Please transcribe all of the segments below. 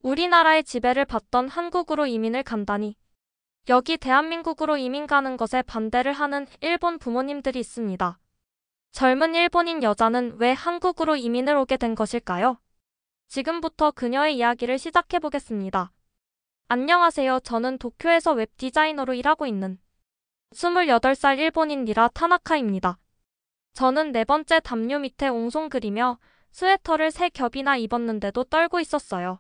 우리나라의 지배를 받던 한국으로 이민을 간다니. 여기 대한민국으로 이민 가는 것에 반대를 하는 일본 부모님들이 있습니다. 젊은 일본인 여자는 왜 한국으로 이민을 오게 된 것일까요? 지금부터 그녀의 이야기를 시작해 보겠습니다. 안녕하세요. 저는 도쿄에서 웹 디자이너로 일하고 있는 28살 일본인 니라 타나카입니다. 저는 네 번째 담요 밑에 옹송 그리며 스웨터를 3겹이나 입었는데도 떨고 있었어요.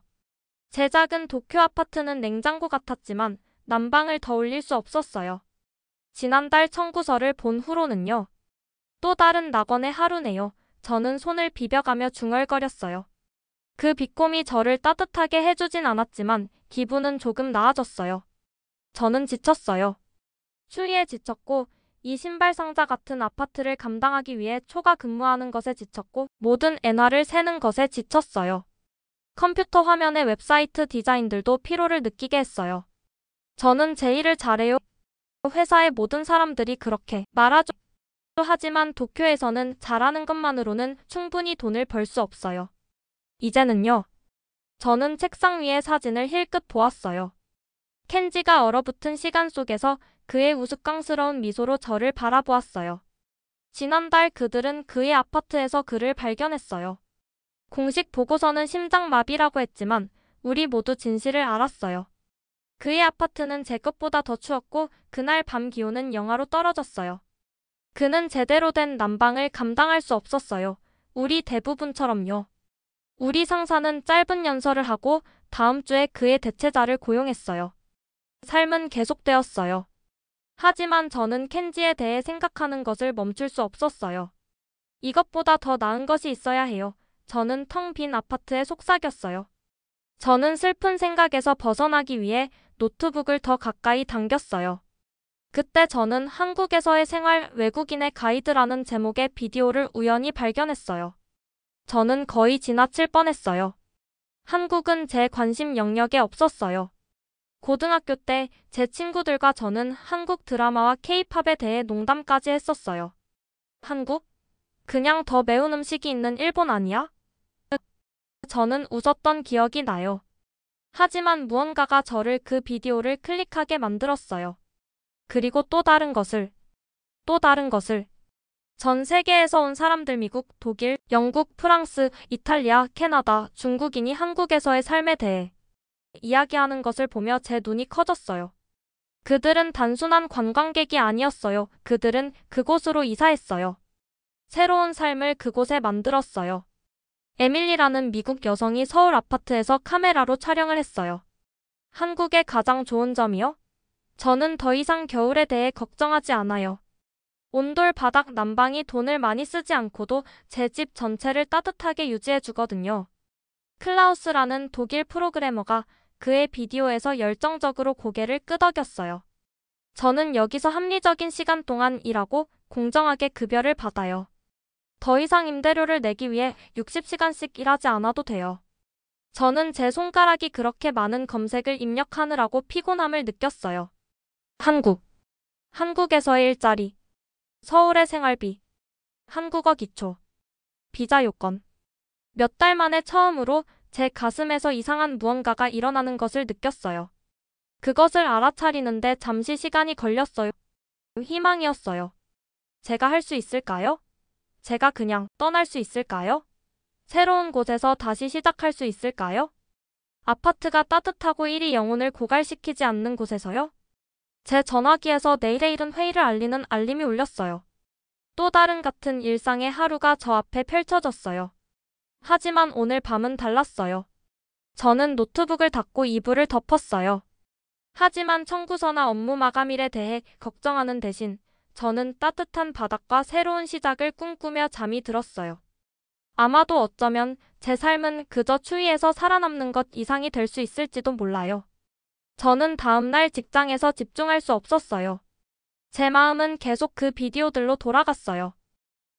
제 작은 도쿄 아파트는 냉장고 같았지만 난방을 더 올릴 수 없었어요. 지난달 청구서를 본 후로는요. 또 다른 낙원의 하루네요. 저는 손을 비벼가며 중얼거렸어요. 그 비꼼이 저를 따뜻하게 해주진 않았지만 기분은 조금 나아졌어요. 저는 지쳤어요. 추위에 지쳤고 이 신발 상자 같은 아파트를 감당하기 위해 초과 근무하는 것에 지쳤고 모든 엔화를 세는 것에 지쳤어요. 컴퓨터 화면의 웹사이트 디자인들도 피로를 느끼게 했어요. 저는 제 일을 잘해요. 회사의 모든 사람들이 그렇게 말하죠. 하지만 도쿄에서는 잘하는 것만으로는 충분히 돈을 벌 수 없어요. 이제는요. 저는 책상 위의 사진을 힐끗 보았어요. 켄지가 얼어붙은 시간 속에서 그의 우스꽝스러운 미소로 저를 바라보았어요. 지난달 그들은 그의 아파트에서 그를 발견했어요. 공식 보고서는 심장마비라고 했지만 우리 모두 진실을 알았어요. 그의 아파트는 제 것보다 더 추웠고 그날 밤 기온은 영하로 떨어졌어요. 그는 제대로 된 난방을 감당할 수 없었어요. 우리 대부분처럼요. 우리 상사는 짧은 연설을 하고 다음 주에 그의 대체자를 고용했어요. 삶은 계속되었어요. 하지만 저는 켄지에 대해 생각하는 것을 멈출 수 없었어요. 이것보다 더 나은 것이 있어야 해요. 저는 텅 빈 아파트에 속삭였어요. 저는 슬픈 생각에서 벗어나기 위해 노트북을 더 가까이 당겼어요. 그때 저는 한국에서의 생활 외국인의 가이드라는 제목의 비디오를 우연히 발견했어요. 저는 거의 지나칠 뻔했어요. 한국은 제 관심 영역에 없었어요. 고등학교 때 제 친구들과 저는 한국 드라마와 케이팝에 대해 농담까지 했었어요. 한국? 그냥 더 매운 음식이 있는 일본 아니야? 저는 웃었던 기억이 나요. 하지만 무언가가 저를 그 비디오를 클릭하게 만들었어요. 그리고 또 다른 것을. 전 세계에서 온 사람들 미국, 독일, 영국, 프랑스, 이탈리아, 캐나다, 중국인이 한국에서의 삶에 대해 이야기하는 것을 보며 제 눈이 커졌어요. 그들은 단순한 관광객이 아니었어요. 그들은 그곳으로 이사했어요. 새로운 삶을 그곳에 만들었어요. 에밀리라는 미국 여성이 서울 아파트에서 카메라로 촬영을 했어요. 한국의 가장 좋은 점이요? 저는 더 이상 겨울에 대해 걱정하지 않아요. 온돌 바닥 난방이 돈을 많이 쓰지 않고도 제 집 전체를 따뜻하게 유지해 주거든요. 클라우스라는 독일 프로그래머가 그의 비디오에서 열정적으로 고개를 끄덕였어요. 저는 여기서 합리적인 시간 동안 일하고 공정하게 급여를 받아요. 더 이상 임대료를 내기 위해 60시간씩 일하지 않아도 돼요. 저는 제 손가락이 그렇게 많은 검색을 입력하느라고 피곤함을 느꼈어요. 한국에서의 일자리, 서울의 생활비, 한국어 기초, 비자 요건. 몇 달 만에 처음으로 제 가슴에서 이상한 무언가가 일어나는 것을 느꼈어요. 그것을 알아차리는데 잠시 시간이 걸렸어요. 희망이었어요. 제가 할 수 있을까요? 제가 그냥 떠날 수 있을까요? 새로운 곳에서 다시 시작할 수 있을까요? 아파트가 따뜻하고 일이 영혼을 고갈시키지 않는 곳에서요? 제 전화기에서 내일의 일은 회의를 알리는 알림이 울렸어요. 또 다른 같은 일상의 하루가 저 앞에 펼쳐졌어요. 하지만 오늘 밤은 달랐어요. 저는 노트북을 닫고 이불을 덮었어요. 하지만 청구서나 업무 마감일에 대해 걱정하는 대신 저는 따뜻한 바닥과 새로운 시작을 꿈꾸며 잠이 들었어요. 아마도 어쩌면 제 삶은 그저 추위에서 살아남는 것 이상이 될 수 있을지도 몰라요. 저는 다음날 직장에서 집중할 수 없었어요. 제 마음은 계속 그 비디오들로 돌아갔어요.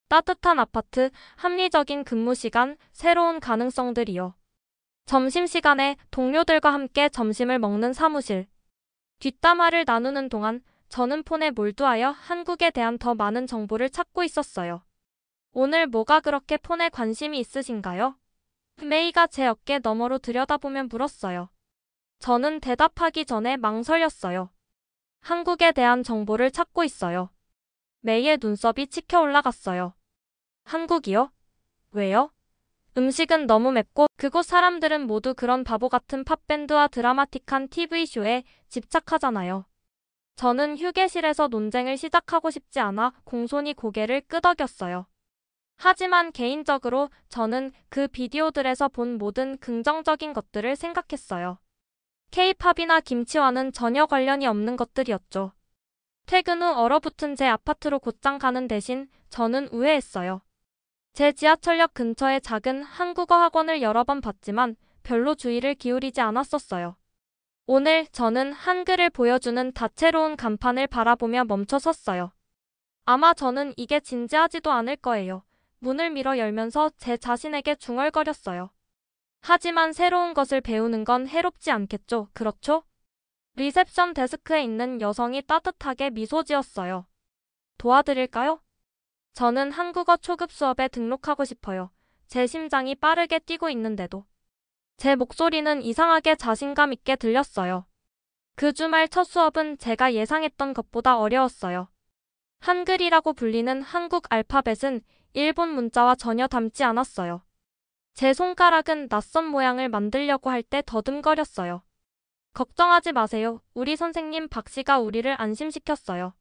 따뜻한 아파트, 합리적인 근무 시간, 새로운 가능성들이요. 점심시간에 동료들과 함께 점심을 먹는 사무실. 뒷담화를 나누는 동안 저는 폰에 몰두하여 한국에 대한 더 많은 정보를 찾고 있었어요. 오늘 뭐가 그렇게 폰에 관심이 있으신가요? 메이가 제 어깨 너머로 들여다보며 물었어요. 저는 대답하기 전에 망설였어요. 한국에 대한 정보를 찾고 있어요. 메이의 눈썹이 치켜 올라갔어요. 한국이요? 왜요? 음식은 너무 맵고 그곳 사람들은 모두 그런 바보 같은 팝밴드와 드라마틱한 TV쇼에 집착하잖아요. 저는 휴게실에서 논쟁을 시작하고 싶지 않아 공손히 고개를 끄덕였어요. 하지만 개인적으로 저는 그 비디오들에서 본 모든 긍정적인 것들을 생각했어요. K-팝이나 김치와는 전혀 관련이 없는 것들이었죠. 퇴근 후 얼어붙은 제 아파트로 곧장 가는 대신 저는 우회했어요. 제 지하철역 근처에 작은 한국어 학원을 여러 번 봤지만 별로 주의를 기울이지 않았었어요. 오늘 저는 한글을 보여주는 다채로운 간판을 바라보며 멈춰 섰어요. 아마 저는 이게 진지하지도 않을 거예요. 문을 밀어 열면서 제 자신에게 중얼거렸어요. 하지만 새로운 것을 배우는 건 해롭지 않겠죠, 그렇죠? 리셉션 데스크에 있는 여성이 따뜻하게 미소 지었어요. 도와드릴까요? 저는 한국어 초급 수업에 등록하고 싶어요. 제 심장이 빠르게 뛰고 있는데도. 제 목소리는 이상하게 자신감 있게 들렸어요. 그 주말 첫 수업은 제가 예상했던 것보다 어려웠어요. 한글이라고 불리는 한국 알파벳은 일본 문자와 전혀 닮지 않았어요. 제 손가락은 낯선 모양을 만들려고 할 때 더듬거렸어요. 걱정하지 마세요. 우리 선생님 박 씨가 우리를 안심시켰어요.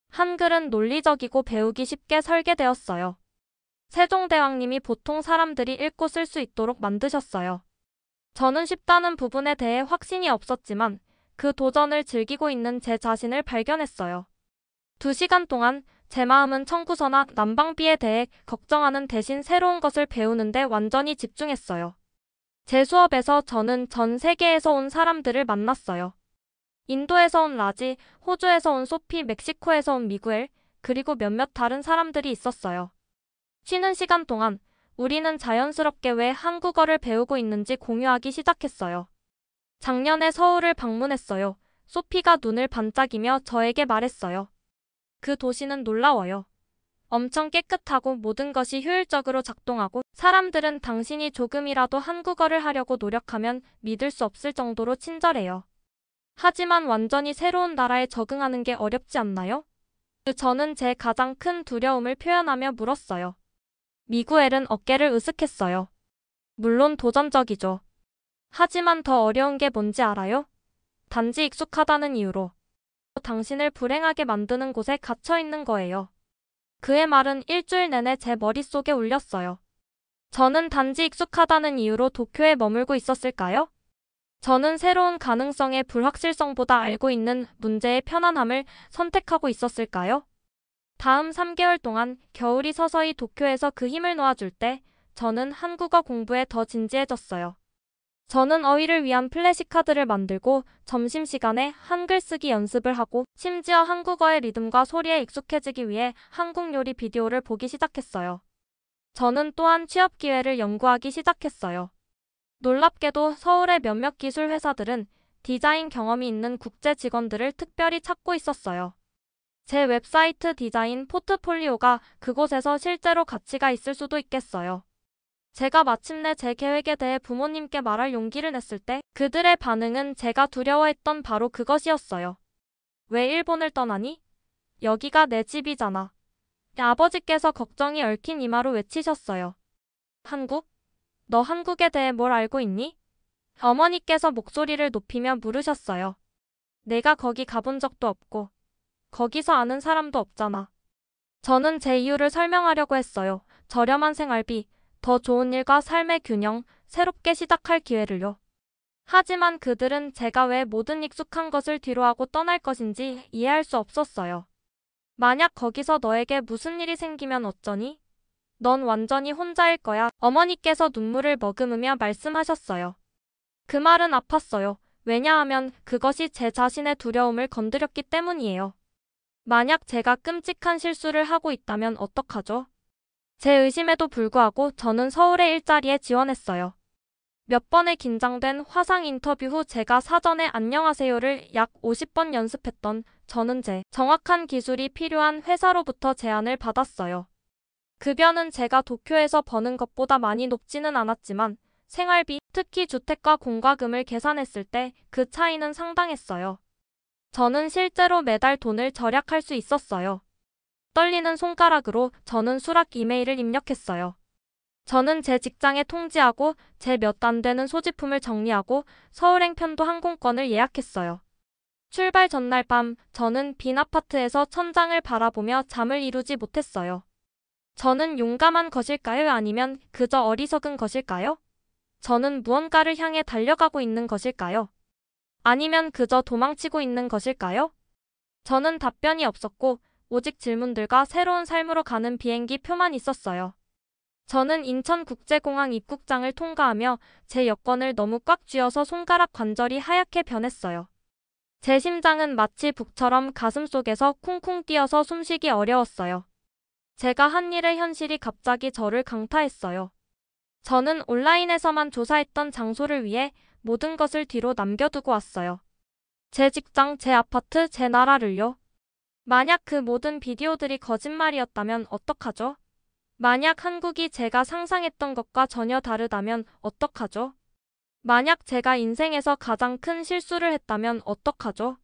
한글은 논리적이고 배우기 쉽게 설계되었어요. 세종대왕님이 보통 사람들이 읽고 쓸 수 있도록 만드셨어요. 저는 쉽다는 부분에 대해 확신이 없었지만 그 도전을 즐기고 있는 제 자신을 발견했어요. 2시간 동안 제 마음은 청구서나 난방비에 대해 걱정하는 대신 새로운 것을 배우는데 완전히 집중했어요. 제 수업에서 저는 전 세계에서 온 사람들을 만났어요. 인도에서 온 라지, 호주에서 온 소피, 멕시코에서 온 미구엘, 그리고 몇몇 다른 사람들이 있었어요. 쉬는 시간 동안 우리는 자연스럽게 왜 한국어를 배우고 있는지 공유하기 시작했어요. 작년에 서울을 방문했어요. 소피가 눈을 반짝이며 저에게 말했어요. 그 도시는 놀라워요. 엄청 깨끗하고 모든 것이 효율적으로 작동하고 사람들은 당신이 조금이라도 한국어를 하려고 노력하면 믿을 수 없을 정도로 친절해요. 하지만 완전히 새로운 나라에 적응하는 게 어렵지 않나요? 저는 제 가장 큰 두려움을 표현하며 물었어요. 미구엘은 어깨를 으쓱했어요. 물론 도전적이죠. 하지만 더 어려운 게 뭔지 알아요? 단지 익숙하다는 이유로. 당신을 불행하게 만드는 곳에 갇혀 있는 거예요. 그의 말은 일주일 내내 제 머릿속에 울렸어요. 저는 단지 익숙하다는 이유로 도쿄에 머물고 있었을까요? 저는 새로운 가능성의 불확실성보다 알고 있는 문제의 편안함을 선택하고 있었을까요? 다음 3개월 동안 겨울이 서서히 도쿄에서 그 힘을 놓아줄 때 저는 한국어 공부에 더 진지해졌어요. 저는 어휘를 위한 플래시카드를 만들고 점심시간에 한글 쓰기 연습을 하고 심지어 한국어의 리듬과 소리에 익숙해지기 위해 한국 요리 비디오를 보기 시작했어요. 저는 또한 취업 기회를 연구하기 시작했어요. 놀랍게도 서울의 몇몇 기술 회사들은 디자인 경험이 있는 국제 직원들을 특별히 찾고 있었어요. 제 웹사이트 디자인 포트폴리오가 그곳에서 실제로 가치가 있을 수도 있겠어요. 제가 마침내 제 계획에 대해 부모님께 말할 용기를 냈을 때 그들의 반응은 제가 두려워했던 바로 그것이었어요. 왜 일본을 떠나니? 여기가 내 집이잖아. 아버지께서 걱정이 얽힌 이마로 외치셨어요. 한국? 너 한국에 대해 뭘 알고 있니? 어머니께서 목소리를 높이며 물으셨어요. 내가 거기 가본 적도 없고 거기서 아는 사람도 없잖아. 저는 제 이유를 설명하려고 했어요. 저렴한 생활비, 더 좋은 일과 삶의 균형, 새롭게 시작할 기회를요. 하지만 그들은 제가 왜 모든 익숙한 것을 뒤로하고 떠날 것인지 이해할 수 없었어요. 만약 거기서 너에게 무슨 일이 생기면 어쩌니? 넌 완전히 혼자일 거야. 어머니께서 눈물을 머금으며 말씀하셨어요. 그 말은 아팠어요. 왜냐하면 그것이 제 자신의 두려움을 건드렸기 때문이에요. 만약 제가 끔찍한 실수를 하고 있다면 어떡하죠? 제 의심에도 불구하고 저는 서울의 일자리에 지원했어요. 몇 번의 긴장된 화상 인터뷰 후 제가 사전에 안녕하세요를 약 50번 연습했던 저는 제 정확한 기술이 필요한 회사로부터 제안을 받았어요. 급여는 제가 도쿄에서 버는 것보다 많이 높지는 않았지만 생활비, 특히 주택과 공과금을 계산했을 때 그 차이는 상당했어요. 저는 실제로 매달 돈을 절약할 수 있었어요. 떨리는 손가락으로 저는 수락 이메일을 입력했어요. 저는 제 직장에 통지하고 제 몇 안 되는 소지품을 정리하고 서울행 편도 항공권을 예약했어요. 출발 전날 밤 저는 빈 아파트에서 천장을 바라보며 잠을 이루지 못했어요. 저는 용감한 것일까요? 아니면 그저 어리석은 것일까요? 저는 무언가를 향해 달려가고 있는 것일까요? 아니면 그저 도망치고 있는 것일까요? 저는 답변이 없었고 오직 질문들과 새로운 삶으로 가는 비행기 표만 있었어요. 저는 인천국제공항 입국장을 통과하며 제 여권을 너무 꽉 쥐어서 손가락 관절이 하얗게 변했어요. 제 심장은 마치 북처럼 가슴속에서 쿵쿵 뛰어서 숨쉬기 어려웠어요. 제가 한 일의 현실이 갑자기 저를 강타했어요. 저는 온라인에서만 조사했던 장소를 위해 모든 것을 뒤로 남겨두고 왔어요. 제 직장, 제 아파트, 제 나라를요. 만약 그 모든 비디오들이 거짓말이었다면 어떡하죠? 만약 한국이 제가 상상했던 것과 전혀 다르다면 어떡하죠? 만약 제가 인생에서 가장 큰 실수를 했다면 어떡하죠?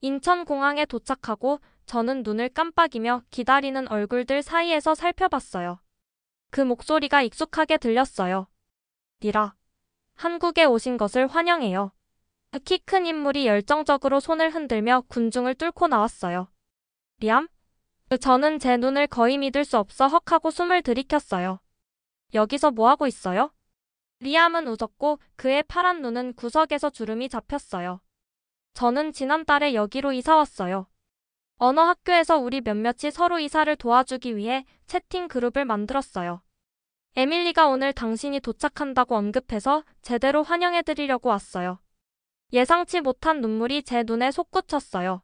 인천공항에 도착하고 저는 눈을 깜빡이며 기다리는 얼굴들 사이에서 살펴봤어요. 그 목소리가 익숙하게 들렸어요. 니라. 한국에 오신 것을 환영해요. 키 큰 인물이 열정적으로 손을 흔들며 군중을 뚫고 나왔어요. 리암? 저는 제 눈을 거의 믿을 수 없어 헉하고 숨을 들이켰어요. 여기서 뭐하고 있어요? 리암은 웃었고 그의 파란 눈은 구석에서 주름이 잡혔어요. 저는 지난달에 여기로 이사 왔어요. 언어 학교에서 우리 몇몇이 서로 이사를 도와주기 위해 채팅 그룹을 만들었어요. 에밀리가 오늘 당신이 도착한다고 언급해서 제대로 환영해드리려고 왔어요. 예상치 못한 눈물이 제 눈에 솟구쳤어요.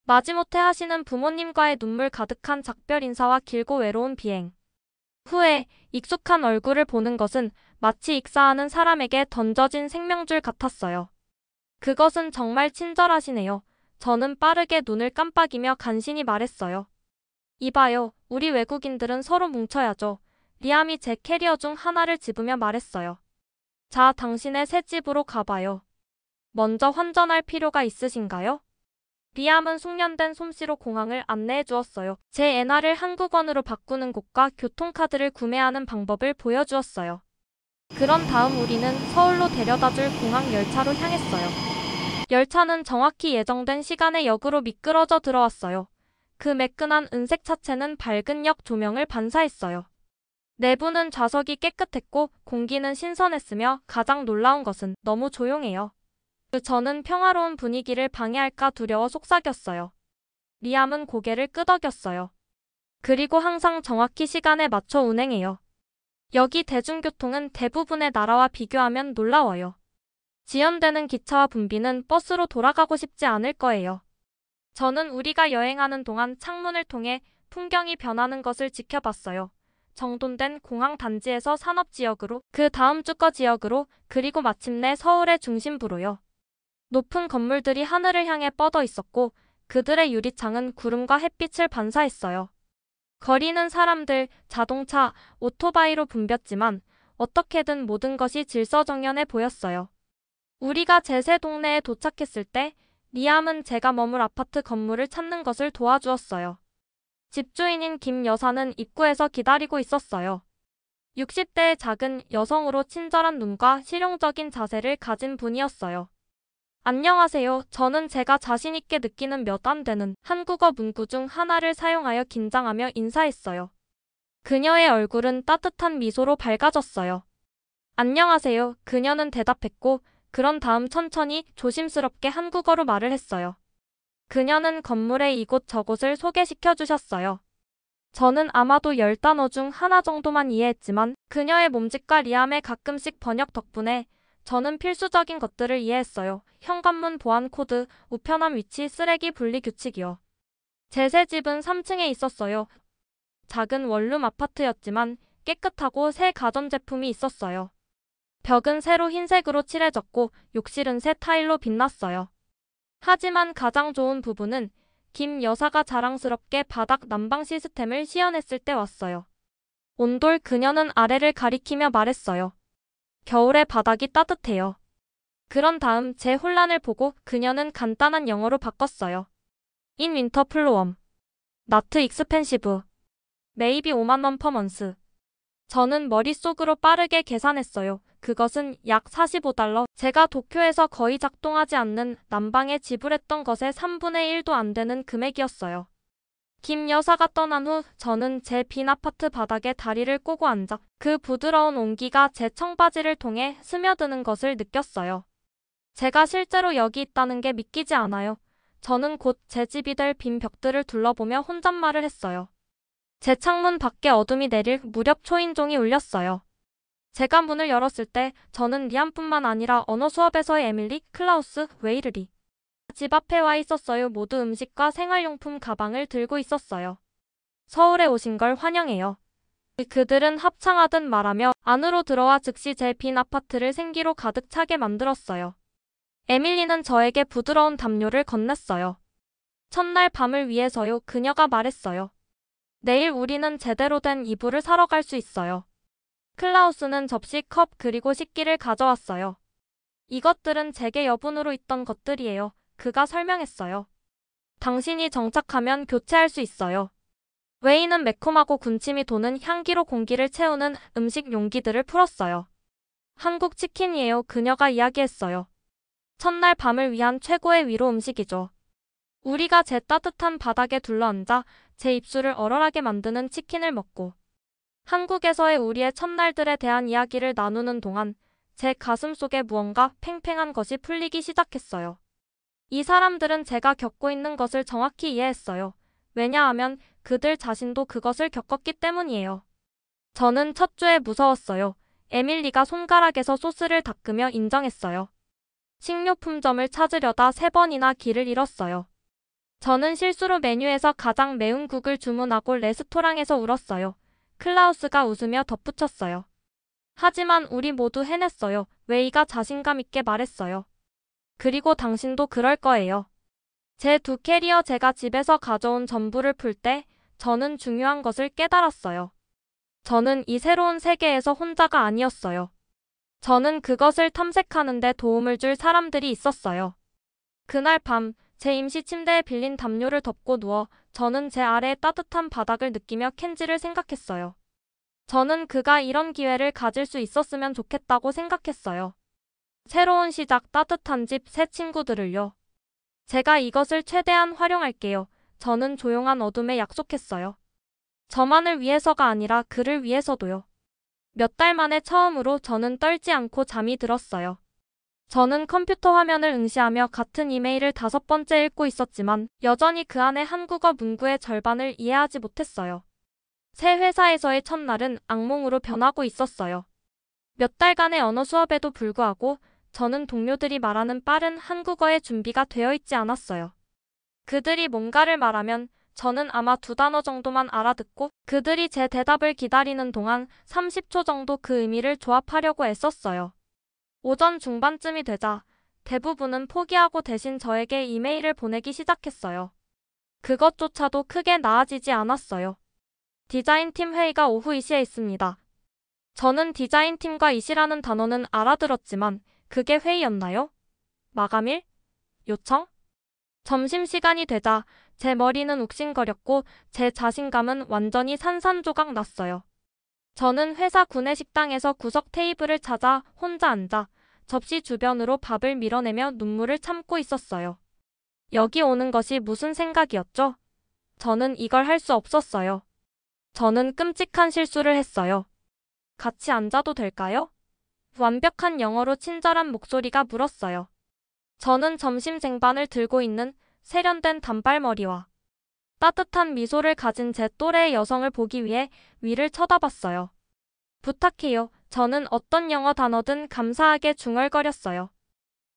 마지못해 하시는 부모님과의 눈물 가득한 작별 인사와 길고 외로운 비행. 후에 익숙한 얼굴을 보는 것은 마치 익사하는 사람에게 던져진 생명줄 같았어요. 그것은 정말 친절하시네요. 저는 빠르게 눈을 깜빡이며 간신히 말했어요. 이봐요, 우리 외국인들은 서로 뭉쳐야죠. 리암이 제 캐리어 중 하나를 집으며 말했어요. 자, 당신의 새 집으로 가봐요. 먼저 환전할 필요가 있으신가요? 리암은 숙련된 솜씨로 공항을 안내해 주었어요. 제 엔화를 한국원으로 바꾸는 곳과 교통카드를 구매하는 방법을 보여주었어요. 그런 다음 우리는 서울로 데려다줄 공항 열차로 향했어요. 열차는 정확히 예정된 시간에 역으로 미끄러져 들어왔어요. 그 매끈한 은색 차체는 밝은 역 조명을 반사했어요. 내부는 좌석이 깨끗했고 공기는 신선했으며 가장 놀라운 것은 너무 조용해요. 저는 평화로운 분위기를 방해할까 두려워 속삭였어요. 리암은 고개를 끄덕였어요. 그리고 항상 정확히 시간에 맞춰 운행해요. 여기 대중교통은 대부분의 나라와 비교하면 놀라워요. 지연되는 기차와 붐비는 버스로 돌아가고 싶지 않을 거예요. 저는 우리가 여행하는 동안 창문을 통해 풍경이 변하는 것을 지켜봤어요. 정돈된 공항 단지에서 산업지역으로, 그 다음 주거 지역으로, 그리고 마침내 서울의 중심부로요. 높은 건물들이 하늘을 향해 뻗어 있었고 그들의 유리창은 구름과 햇빛을 반사했어요. 거리는 사람들, 자동차, 오토바이로 붐볐지만 어떻게든 모든 것이 질서정연해 보였어요. 우리가 제 새 동네에 도착했을 때 리암은 제가 머물 아파트 건물을 찾는 것을 도와주었어요. 집주인인 김 여사는 입구에서 기다리고 있었어요. 60대의 작은 여성으로 친절한 눈과 실용적인 자세를 가진 분이었어요. 안녕하세요. 저는 제가 자신있게 느끼는 몇 안 되는 한국어 문구 중 하나를 사용하여 긴장하며 인사했어요. 그녀의 얼굴은 따뜻한 미소로 밝아졌어요. 안녕하세요. 그녀는 대답했고 그런 다음 천천히 조심스럽게 한국어로 말을 했어요. 그녀는 건물의 이곳저곳을 소개시켜 주셨어요. 저는 아마도 10단어 중 하나 정도만 이해했지만 그녀의 몸짓과 리암의 가끔씩 번역 덕분에 저는 필수적인 것들을 이해했어요. 현관문 보안 코드, 우편함 위치, 쓰레기 분리 규칙이요. 제 새 집은 3층에 있었어요. 작은 원룸 아파트였지만 깨끗하고 새 가전제품이 있었어요. 벽은 새로 흰색으로 칠해졌고 욕실은 새 타일로 빛났어요. 하지만 가장 좋은 부분은 김 여사가 자랑스럽게 바닥 난방 시스템을 시연했을 때 왔어요. 온돌, 그녀는 아래를 가리키며 말했어요. 겨울에 바닥이 따뜻해요. 그런 다음 제 혼란을 보고 그녀는 간단한 영어로 바꿨어요. In winter full warm. Not expensive. Maybe 5만 원 per month. 저는 머릿속으로 빠르게 계산했어요. 그것은 약 45달러. 제가 도쿄에서 거의 작동하지 않는 난방에 지불했던 것의 3분의 1도 안 되는 금액이었어요. 김 여사가 떠난 후 저는 제 빈 아파트 바닥에 다리를 꼬고 앉아 그 부드러운 온기가 제 청바지를 통해 스며드는 것을 느꼈어요. 제가 실제로 여기 있다는 게 믿기지 않아요. 저는 곧 제 집이 될 빈 벽들을 둘러보며 혼잣말을 했어요. 제 창문 밖에 어둠이 내릴 무렵 초인종이 울렸어요. 제가 문을 열었을 때 저는 리안뿐만 아니라 언어 수업에서의 에밀리, 클라우스, 웨이르리 집 앞에 와 있었어요. 모두 음식과 생활용품 가방을 들고 있었어요. 서울에 오신 걸 환영해요. 그들은 합창하듯 말하며 안으로 들어와 즉시 제 빈 아파트를 생기로 가득 차게 만들었어요. 에밀리는 저에게 부드러운 담요를 건넸어요. 첫날 밤을 위해서요. 그녀가 말했어요. 내일 우리는 제대로 된 이불을 사러 갈 수 있어요. 클라우스는 접시, 컵 그리고 식기를 가져왔어요. 이것들은 제게 여분으로 있던 것들이에요. 그가 설명했어요. 당신이 정착하면 교체할 수 있어요. 웨이는 매콤하고 군침이 도는 향기로 공기를 채우는 음식 용기들을 풀었어요. 한국 치킨이에요. 그녀가 이야기했어요. 첫날 밤을 위한 최고의 위로 음식이죠. 우리가 제 따뜻한 바닥에 둘러앉아 제 입술을 얼얼하게 만드는 치킨을 먹고 한국에서의 우리의 첫날들에 대한 이야기를 나누는 동안 제 가슴 속에 무언가 팽팽한 것이 풀리기 시작했어요. 이 사람들은 제가 겪고 있는 것을 정확히 이해했어요. 왜냐하면 그들 자신도 그것을 겪었기 때문이에요. 저는 첫 주에 무서웠어요. 에밀리가 손가락에서 소스를 닦으며 인정했어요. 식료품점을 찾으려다 3번이나 길을 잃었어요. 저는 실수로 메뉴에서 가장 매운 국을 주문하고 레스토랑에서 울었어요. 클라우스가 웃으며 덧붙였어요. 하지만 우리 모두 해냈어요. 웨이가 자신감 있게 말했어요. 그리고 당신도 그럴 거예요. 제 2캐리어 제가 집에서 가져온 전부를 풀 때 저는 중요한 것을 깨달았어요. 저는 이 새로운 세계에서 혼자가 아니었어요. 저는 그것을 탐색하는 데 도움을 줄 사람들이 있었어요. 그날 밤 제 임시 침대에 빌린 담요를 덮고 누워 저는 제 아래의 따뜻한 바닥을 느끼며 켄지를 생각했어요. 저는 그가 이런 기회를 가질 수 있었으면 좋겠다고 생각했어요. 새로운 시작, 따뜻한 집, 새 친구들을요. 제가 이것을 최대한 활용할게요. 저는 조용한 어둠에 약속했어요. 저만을 위해서가 아니라 그를 위해서도요. 몇 달 만에 처음으로 저는 떨지 않고 잠이 들었어요. 저는 컴퓨터 화면을 응시하며 같은 이메일을 5번째 읽고 있었지만 여전히 그 안에 한국어 문구의 절반을 이해하지 못했어요. 새 회사에서의 첫날은 악몽으로 변하고 있었어요. 몇 달간의 언어 수업에도 불구하고 저는 동료들이 말하는 빠른 한국어의 준비가 되어 있지 않았어요. 그들이 뭔가를 말하면 저는 아마 2단어 정도만 알아듣고 그들이 제 대답을 기다리는 동안 30초 정도 그 의미를 조합하려고 애썼어요. 오전 중반쯤이 되자 대부분은 포기하고 대신 저에게 이메일을 보내기 시작했어요. 그것조차도 크게 나아지지 않았어요. 디자인팀 회의가 오후 2시에 있습니다. 저는 디자인팀과 이시라는 단어는 알아들었지만 그게 회의였나요? 마감일? 요청? 점심시간이 되자 제 머리는 욱신거렸고 제 자신감은 완전히 산산조각 났어요. 저는 회사 구내식당에서 구석 테이블을 찾아 혼자 앉아 접시 주변으로 밥을 밀어내며 눈물을 참고 있었어요. 여기 오는 것이 무슨 생각이었죠? 저는 이걸 할 수 없었어요. 저는 끔찍한 실수를 했어요. 같이 앉아도 될까요? 완벽한 영어로 친절한 목소리가 물었어요. 저는 점심 쟁반을 들고 있는 세련된 단발머리와 따뜻한 미소를 가진 제 또래의 여성을 보기 위해 위를 쳐다봤어요. 부탁해요. 저는 어떤 영어 단어든 감사하게 중얼거렸어요.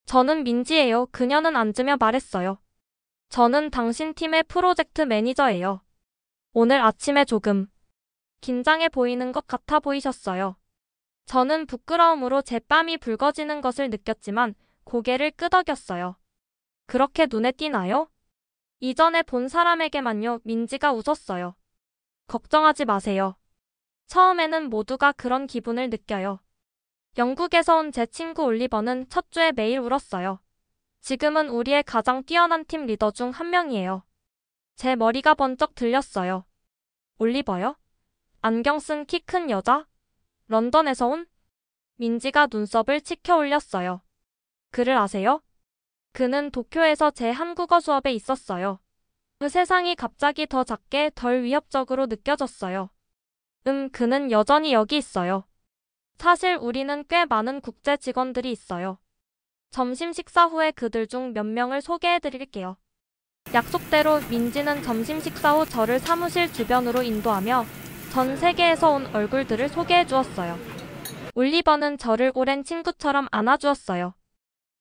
저는 민지예요. 그녀는 앉으며 말했어요. 저는 당신 팀의 프로젝트 매니저예요. 오늘 아침에 조금 긴장해 보이는 것 같아 보이셨어요. 저는 부끄러움으로 제 뺨이 붉어지는 것을 느꼈지만 고개를 끄덕였어요. 그렇게 눈에 띄나요? 이전에 본 사람에게만요. 민지가 웃었어요. 걱정하지 마세요. 처음에는 모두가 그런 기분을 느껴요. 영국에서 온 제 친구 올리버는 첫 주에 매일 울었어요. 지금은 우리의 가장 뛰어난 팀 리더 중 한 명이에요. 제 머리가 번쩍 들렸어요. 올리버요? 안경 쓴 키 큰 여자? 런던에서 온? 민지가 눈썹을 치켜 올렸어요. 그를 아세요? 그는 도쿄에서 제 한국어 수업에 있었어요. 그 세상이 갑자기 더 작게 덜 위협적으로 느껴졌어요. 그는 여전히 여기 있어요. 사실 우리는 꽤 많은 국제 직원들이 있어요. 점심 식사 후에 그들 중 몇 명을 소개해 드릴게요. 약속대로 민지는 점심 식사 후 저를 사무실 주변으로 인도하며 전 세계에서 온 얼굴들을 소개해 주었어요. 올리버는 저를 오랜 친구처럼 안아주었어요.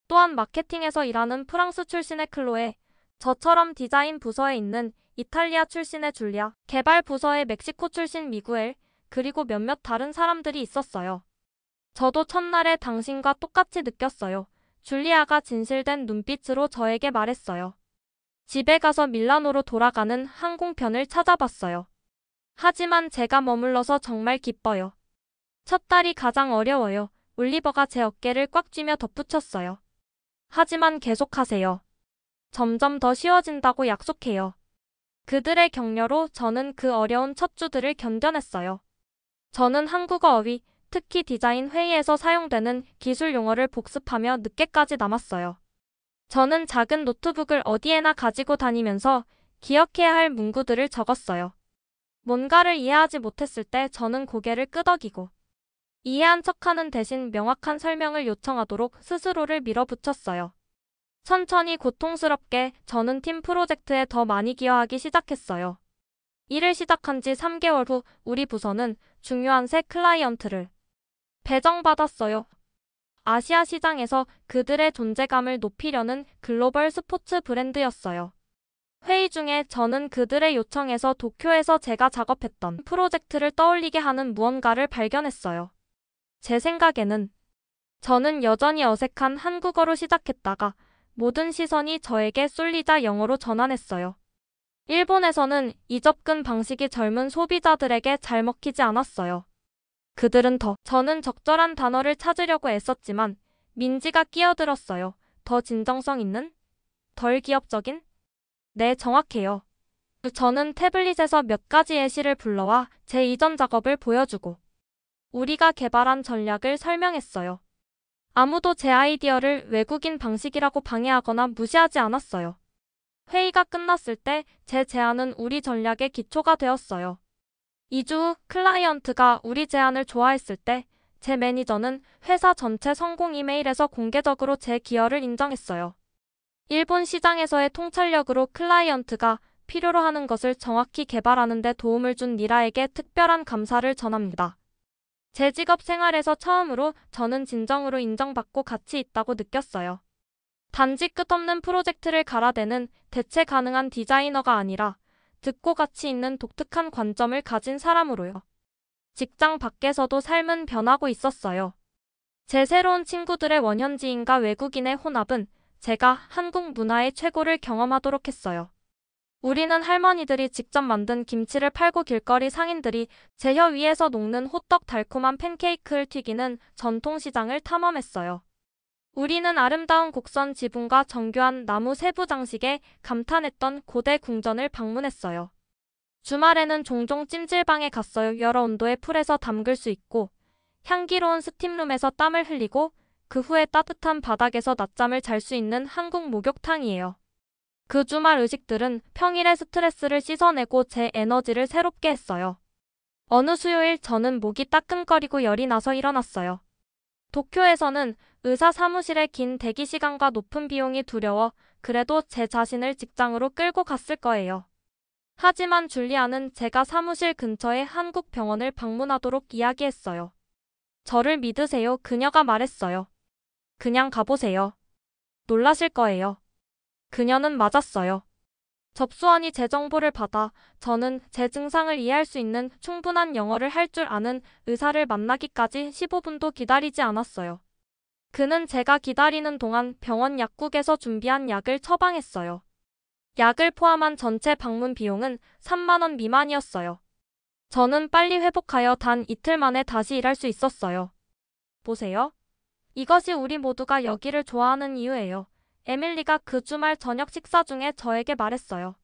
또한 마케팅에서 일하는 프랑스 출신의 클로에, 저처럼 디자인 부서에 있는 이탈리아 출신의 줄리아, 개발 부서의 멕시코 출신 미구엘, 그리고 몇몇 다른 사람들이 있었어요. 저도 첫날에 당신과 똑같이 느꼈어요. 줄리아가 진실된 눈빛으로 저에게 말했어요. 집에 가서 밀라노로 돌아가는 항공편을 찾아봤어요. 하지만 제가 머물러서 정말 기뻐요. 첫 달이 가장 어려워요. 올리버가 제 어깨를 꽉 쥐며 덧붙였어요. 하지만 계속하세요. 점점 더 쉬워진다고 약속해요. 그들의 격려로 저는 그 어려운 첫 주들을 견뎌냈어요. 저는 한국어 어휘, 특히 디자인 회의에서 사용되는 기술 용어를 복습하며 늦게까지 남았어요. 저는 작은 노트북을 어디에나 가지고 다니면서 기억해야 할 문구들을 적었어요. 뭔가를 이해하지 못했을 때 저는 고개를 끄덕이고 이해한 척하는 대신 명확한 설명을 요청하도록 스스로를 밀어붙였어요. 천천히 고통스럽게 저는 팀 프로젝트에 더 많이 기여하기 시작했어요. 일을 시작한 지 3개월 후 우리 부서는 중요한 새 클라이언트를 배정받았어요. 아시아 시장에서 그들의 존재감을 높이려는 글로벌 스포츠 브랜드였어요. 회의 중에 저는 그들의 요청에서 도쿄에서 제가 작업했던 프로젝트를 떠올리게 하는 무언가를 발견했어요. 제 생각에는 저는 여전히 어색한 한국어로 시작했다가 모든 시선이 저에게 쏠리자 영어로 전환했어요. 일본에서는 이 접근 방식이 젊은 소비자들에게 잘 먹히지 않았어요. 그들은 저는 적절한 단어를 찾으려고 애썼지만 민지가 끼어들었어요. 더 진정성 있는? 덜 기업적인? 네, 정확해요. 저는 태블릿에서 몇 가지 예시를 불러와 제 이전 작업을 보여주고 우리가 개발한 전략을 설명했어요. 아무도 제 아이디어를 외국인 방식이라고 방해하거나 무시하지 않았어요. 회의가 끝났을 때 제 제안은 우리 전략의 기초가 되었어요. 2주 후 클라이언트가 우리 제안을 좋아했을 때 제 매니저는 회사 전체 성공 이메일에서 공개적으로 제 기여를 인정했어요. 일본 시장에서의 통찰력으로 클라이언트가 필요로 하는 것을 정확히 개발하는 데 도움을 준 니라에게 특별한 감사를 전합니다. 제 직업 생활에서 처음으로 저는 진정으로 인정받고 가치 있다고 느꼈어요. 단지 끝없는 프로젝트를 갈아대는 대체 가능한 디자이너가 아니라 듣고 가치 있는 독특한 관점을 가진 사람으로요. 직장 밖에서도 삶은 변하고 있었어요. 제 새로운 친구들의 원현지인과 외국인의 혼합은 제가 한국 문화의 최고를 경험하도록 했어요. 우리는 할머니들이 직접 만든 김치를 팔고 길거리 상인들이 제 혀 위에서 녹는 호떡 달콤한 팬케이크를 튀기는 전통시장을 탐험했어요. 우리는 아름다운 곡선 지붕과 정교한 나무 세부 장식에 감탄했던 고대 궁전을 방문했어요. 주말에는 종종 찜질방에 갔어요. 여러 온도의 풀에서 담글 수 있고 향기로운 스팀룸에서 땀을 흘리고 그 후에 따뜻한 바닥에서 낮잠을 잘 수 있는 한국 목욕탕이에요. 그 주말 의식들은 평일의 스트레스를 씻어내고 제 에너지를 새롭게 했어요. 어느 수요일 저는 목이 따끔거리고 열이 나서 일어났어요. 도쿄에서는 의사 사무실의 긴 대기 시간과 높은 비용이 두려워 그래도 제 자신을 직장으로 끌고 갔을 거예요. 하지만 줄리아는 제가 사무실 근처의 한국 병원을 방문하도록 이야기했어요. 저를 믿으세요. 그녀가 말했어요. 그냥 가보세요. 놀라실 거예요. 그녀는 맞았어요. 접수원이 제 정보를 받아 저는 제 증상을 이해할 수 있는 충분한 영어를 할 줄 아는 의사를 만나기까지 15분도 기다리지 않았어요. 그는 제가 기다리는 동안 병원 약국에서 준비한 약을 처방했어요. 약을 포함한 전체 방문 비용은 3만 원 미만이었어요. 저는 빨리 회복하여 단 이틀 만에 다시 일할 수 있었어요. 보세요. 이것이 우리 모두가 여기를 좋아하는 이유예요. 에밀리가 그 주말 저녁 식사 중에 저에게 말했어요.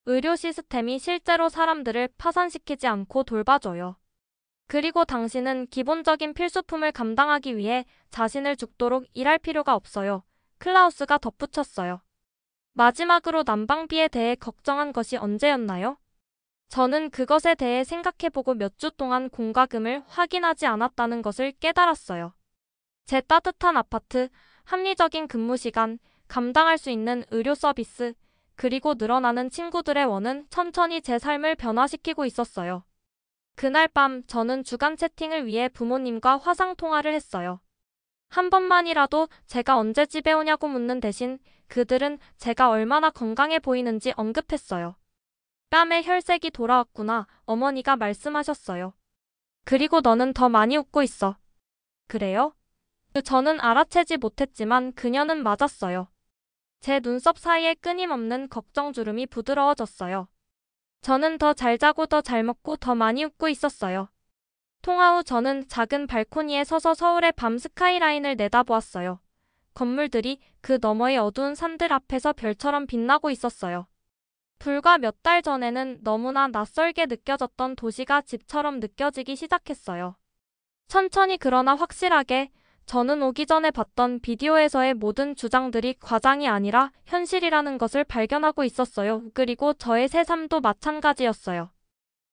의료 시스템이 실제로 사람들을 파산시키지 않고 돌봐줘요. 그리고 당신은 기본적인 필수품을 감당하기 위해 자신을 죽도록 일할 필요가 없어요. 클라우스가 덧붙였어요. 마지막으로 난방비에 대해 걱정한 것이 언제였나요? 저는 그것에 대해 생각해보고 몇 주 동안 공과금을 확인하지 않았다는 것을 깨달았어요. 제 따뜻한 아파트, 합리적인 근무 시간, 감당할 수 있는 의료 서비스, 그리고 늘어나는 친구들의 원은 천천히 제 삶을 변화시키고 있었어요. 그날 밤 저는 주간 채팅을 위해 부모님과 화상 통화를 했어요. 한 번만이라도 제가 언제 집에 오냐고 묻는 대신 그들은 제가 얼마나 건강해 보이는지 언급했어요. 뺨에 혈색이 돌아왔구나, 어머니가 말씀하셨어요. 그리고 너는 더 많이 웃고 있어. 그래요? 저는 알아채지 못했지만 그녀는 맞았어요. 제 눈썹 사이에 끊임없는 걱정 주름이 부드러워졌어요. 저는 더 잘 자고 더 잘 먹고 더 많이 웃고 있었어요. 통화 후 저는 작은 발코니에 서서 서울의 밤 스카이라인을 내다보았어요. 건물들이 그 너머의 어두운 산들 앞에서 별처럼 빛나고 있었어요. 불과 몇 달 전에는 너무나 낯설게 느껴졌던 도시가 집처럼 느껴지기 시작했어요. 천천히 그러나 확실하게 저는 오기 전에 봤던 비디오에서의 모든 주장들이 과장이 아니라 현실이라는 것을 발견하고 있었어요. 그리고 저의 새 삶도 마찬가지였어요.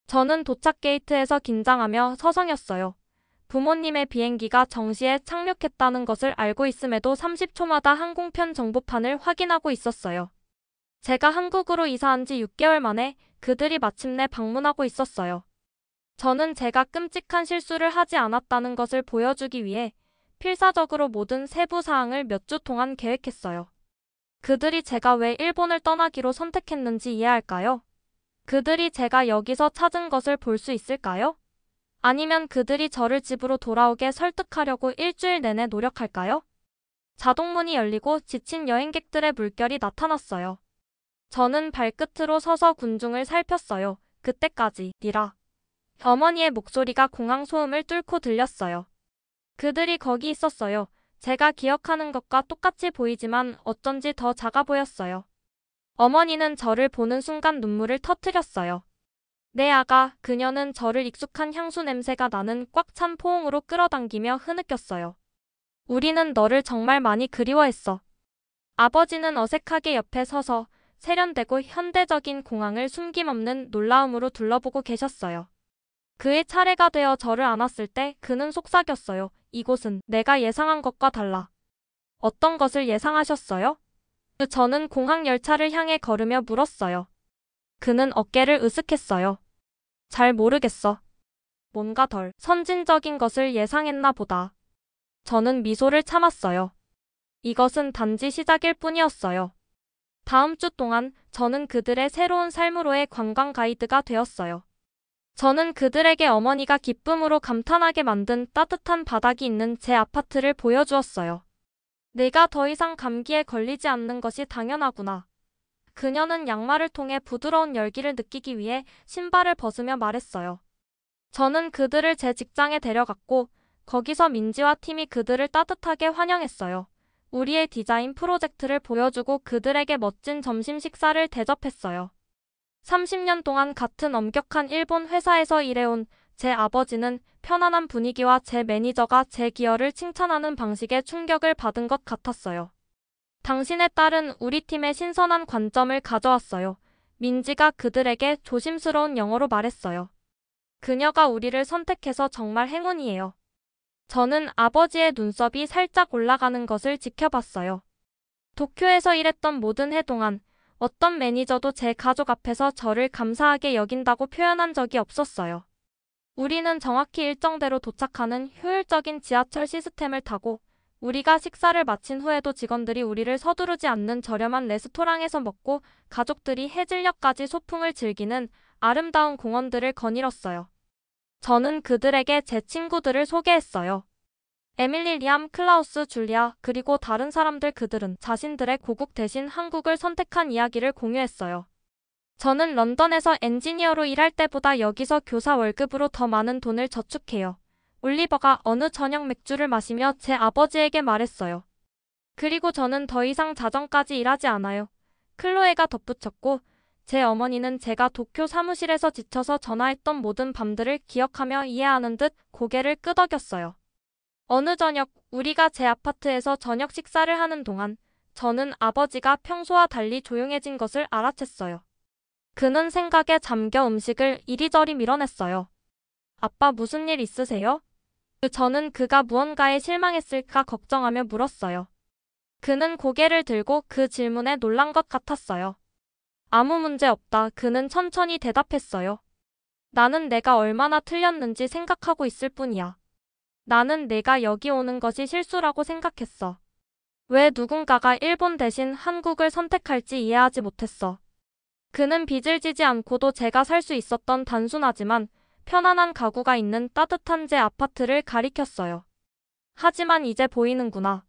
저는 도착 게이트에서 긴장하며 서성였어요. 부모님의 비행기가 정시에 착륙했다는 것을 알고 있음에도 30초마다 항공편 정보판을 확인하고 있었어요. 제가 한국으로 이사한 지 6개월 만에 그들이 마침내 방문하고 있었어요. 저는 제가 끔찍한 실수를 하지 않았다는 것을 보여주기 위해 필사적으로 모든 세부 사항을 몇 주 동안 계획했어요. 그들이 제가 왜 일본을 떠나기로 선택했는지 이해할까요? 그들이 제가 여기서 찾은 것을 볼 수 있을까요? 아니면 그들이 저를 집으로 돌아오게 설득하려고 일주일 내내 노력할까요? 자동문이 열리고 지친 여행객들의 물결이 나타났어요. 저는 발끝으로 서서 군중을 살폈어요. 그때까지, 니라. 어머니의 목소리가 공항 소음을 뚫고 들렸어요. 그들이 거기 있었어요. 제가 기억하는 것과 똑같이 보이지만 어쩐지 더 작아 보였어요. 어머니는 저를 보는 순간 눈물을 터뜨렸어요. 내 아가, 그녀는 저를 익숙한 향수 냄새가 나는 꽉 찬 포옹으로 끌어당기며 흐느꼈어요. 우리는 너를 정말 많이 그리워했어. 아버지는 어색하게 옆에 서서 세련되고 현대적인 공항을 숨김없는 놀라움으로 둘러보고 계셨어요. 그의 차례가 되어 저를 안았을 때 그는 속삭였어요. 이곳은 내가 예상한 것과 달라. 어떤 것을 예상하셨어요? 저는 공항 열차를 향해 걸으며 물었어요. 그는 어깨를 으쓱했어요. 잘 모르겠어. 뭔가 덜 선진적인 것을 예상했나 보다. 저는 미소를 참았어요. 이것은 단지 시작일 뿐이었어요. 다음 주 동안 저는 그들의 새로운 삶으로의 관광 가이드가 되었어요. 저는 그들에게 어머니가 기쁨으로 감탄하게 만든 따뜻한 바닥이 있는 제 아파트를 보여주었어요. 내가 더 이상 감기에 걸리지 않는 것이 당연하구나. 그녀는 양말을 통해 부드러운 열기를 느끼기 위해 신발을 벗으며 말했어요. 저는 그들을 제 직장에 데려갔고 거기서 민지와 팀이 그들을 따뜻하게 환영했어요. 우리의 디자인 프로젝트를 보여주고 그들에게 멋진 점심 식사를 대접했어요. 30년 동안 같은 엄격한 일본 회사에서 일해온 제 아버지는 편안한 분위기와 제 매니저가 제 기여를 칭찬하는 방식에 충격을 받은 것 같았어요. 당신의 딸은 우리 팀에 신선한 관점을 가져왔어요. 민지가 그들에게 조심스러운 영어로 말했어요. 그녀가 우리를 선택해서 정말 행운이에요. 저는 아버지의 눈썹이 살짝 올라가는 것을 지켜봤어요. 도쿄에서 일했던 모든 해 동안 어떤 매니저도 제 가족 앞에서 저를 감사하게 여긴다고 표현한 적이 없었어요. 우리는 정확히 일정대로 도착하는 효율적인 지하철 시스템을 타고 우리가 식사를 마친 후에도 직원들이 우리를 서두르지 않는 저렴한 레스토랑에서 먹고 가족들이 해질녘까지 소풍을 즐기는 아름다운 공원들을 거닐었어요. 저는 그들에게 제 친구들을 소개했어요. 에밀리, 리암, 클라우스, 줄리아, 그리고 다른 사람들. 그들은 자신들의 고국 대신 한국을 선택한 이야기를 공유했어요. 저는 런던에서 엔지니어로 일할 때보다 여기서 교사 월급으로 더 많은 돈을 저축해요. 올리버가 어느 저녁 맥주를 마시며 제 아버지에게 말했어요. 그리고 저는 더 이상 자정까지 일하지 않아요. 클로에가 덧붙였고 제 어머니는 제가 도쿄 사무실에서 지쳐서 전화했던 모든 밤들을 기억하며 이해하는 듯 고개를 끄덕였어요. 어느 저녁 우리가 제 아파트에서 저녁 식사를 하는 동안 저는 아버지가 평소와 달리 조용해진 것을 알아챘어요. 그는 생각에 잠겨 음식을 이리저리 밀어냈어요. 아빠 무슨 일 있으세요? 저는 그가 무언가에 실망했을까 걱정하며 물었어요. 그는 고개를 들고 그 질문에 놀란 것 같았어요. 아무 문제 없다. 그는 천천히 대답했어요. 나는 내가 얼마나 틀렸는지 생각하고 있을 뿐이야. 나는 내가 여기 오는 것이 실수라고 생각했어. 왜 누군가가 일본 대신 한국을 선택할지 이해하지 못했어. 그는 빚을 지지 않고도 제가 살 수 있었던 단순하지만 편안한 가구가 있는 따뜻한 제 아파트를 가리켰어요. 하지만 이제 보이는구나.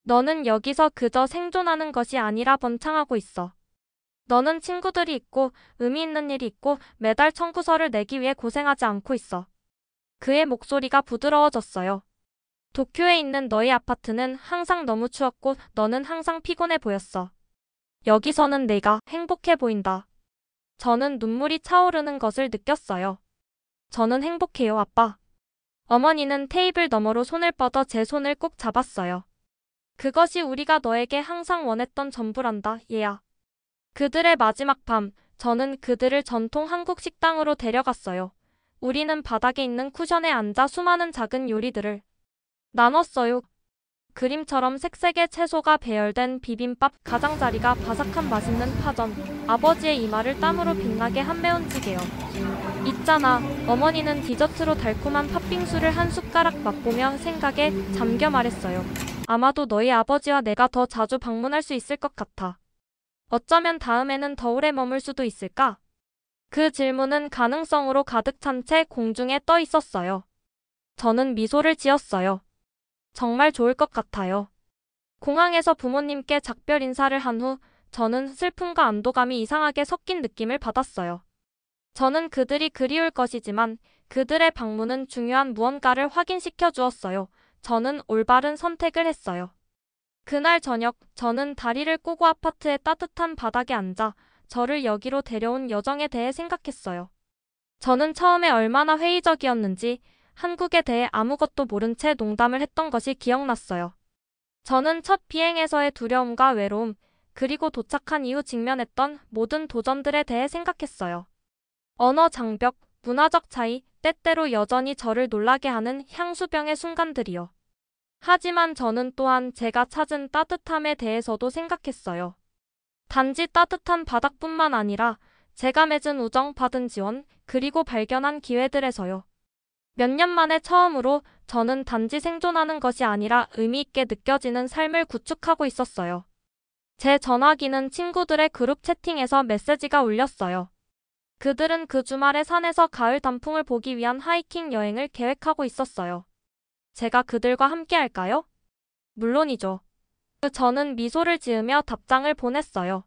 너는 여기서 그저 생존하는 것이 아니라 번창하고 있어. 너는 친구들이 있고 의미 있는 일이 있고 매달 청구서를 내기 위해 고생하지 않고 있어. 그의 목소리가 부드러워졌어요. 도쿄에 있는 너희 아파트는 항상 너무 추웠고 너는 항상 피곤해 보였어. 여기서는 내가 행복해 보인다. 저는 눈물이 차오르는 것을 느꼈어요. 저는 행복해요, 아빠. 어머니는 테이블 너머로 손을 뻗어 제 손을 꼭 잡았어요. 그것이 우리가 너에게 항상 원했던 전부란다, 얘야. 그들의 마지막 밤, 저는 그들을 전통 한국 식당으로 데려갔어요. 우리는 바닥에 있는 쿠션에 앉아 수많은 작은 요리들을 나눴어요. 그림처럼 색색의 채소가 배열된 비빔밥, 가장자리가 바삭한 맛있는 파전, 아버지의 이마를 땀으로 빛나게 한 매운 찌개요. 있잖아, 어머니는 디저트로 달콤한 팥빙수를 한 숟가락 맛보며 생각에 잠겨 말했어요. 아마도 너희 아버지와 내가 더 자주 방문할 수 있을 것 같아. 어쩌면 다음에는 더 오래 머물 수도 있을까? 그 질문은 가능성으로 가득 찬 채 공중에 떠 있었어요. 저는 미소를 지었어요. 정말 좋을 것 같아요. 공항에서 부모님께 작별 인사를 한 후 저는 슬픔과 안도감이 이상하게 섞인 느낌을 받았어요. 저는 그들이 그리울 것이지만 그들의 방문은 중요한 무언가를 확인시켜 주었어요. 저는 올바른 선택을 했어요. 그날 저녁 저는 다리를 꼬고 아파트의 따뜻한 바닥에 앉아 저를 여기로 데려온 여정에 대해 생각했어요. 저는 처음에 얼마나 회의적이었는지 한국에 대해 아무것도 모른 채 농담을 했던 것이 기억났어요. 저는 첫 비행에서의 두려움과 외로움, 그리고 도착한 이후 직면했던 모든 도전들에 대해 생각했어요. 언어 장벽, 문화적 차이, 때때로 여전히 저를 놀라게 하는 향수병의 순간들이요. 하지만 저는 또한 제가 찾은 따뜻함에 대해서도 생각했어요. 단지 따뜻한 바닥뿐만 아니라 제가 맺은 우정, 받은 지원, 그리고 발견한 기회들에서요. 몇 년 만에 처음으로 저는 단지 생존하는 것이 아니라 의미 있게 느껴지는 삶을 구축하고 있었어요. 제 전화기는 친구들의 그룹 채팅에서 메시지가 울렸어요. 그들은 그 주말에 산에서 가을 단풍을 보기 위한 하이킹 여행을 계획하고 있었어요. 제가 그들과 함께 할까요? 물론이죠. 저는 미소를 지으며 답장을 보냈어요.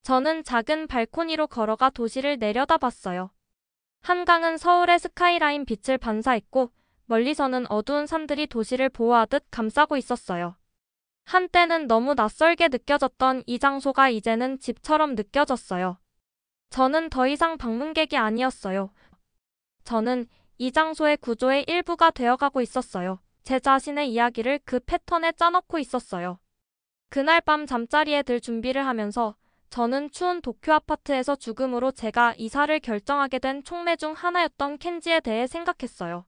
저는 작은 발코니로 걸어가 도시를 내려다봤어요. 한강은 서울의 스카이라인 빛을 반사했고 멀리서는 어두운 산들이 도시를 보호하듯 감싸고 있었어요. 한때는 너무 낯설게 느껴졌던 이 장소가 이제는 집처럼 느껴졌어요. 저는 더 이상 방문객이 아니었어요. 저는 이 장소의 구조의 일부가 되어가고 있었어요. 제 자신의 이야기를 그 패턴에 짜놓고 있었어요. 그날 밤 잠자리에 들 준비를 하면서 저는 추운 도쿄 아파트에서 죽음으로 제가 이사를 결정하게 된 촉매 중 하나였던 켄지에 대해 생각했어요.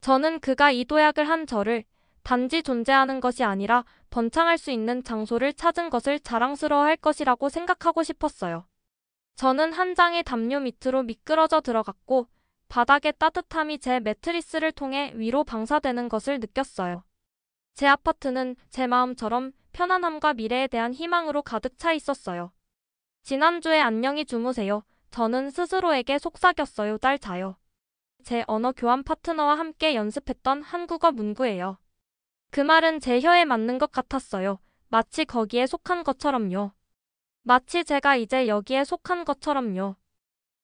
저는 그가 이 도약을 한 저를 단지 존재하는 것이 아니라 번창할 수 있는 장소를 찾은 것을 자랑스러워할 것이라고 생각하고 싶었어요. 저는 한 장의 담요 밑으로 미끄러져 들어갔고 바닥의 따뜻함이 제 매트리스를 통해 위로 방사되는 것을 느꼈어요. 제 아파트는 제 마음처럼 편안함과 미래에 대한 희망으로 가득 차 있었어요. 지난주에 안녕히 주무세요. 저는 스스로에게 속삭였어요. 딸 자요. 제 언어 교환 파트너와 함께 연습했던 한국어 문구예요. 그 말은 제 혀에 맞는 것 같았어요. 마치 거기에 속한 것처럼요. 마치 제가 이제 여기에 속한 것처럼요.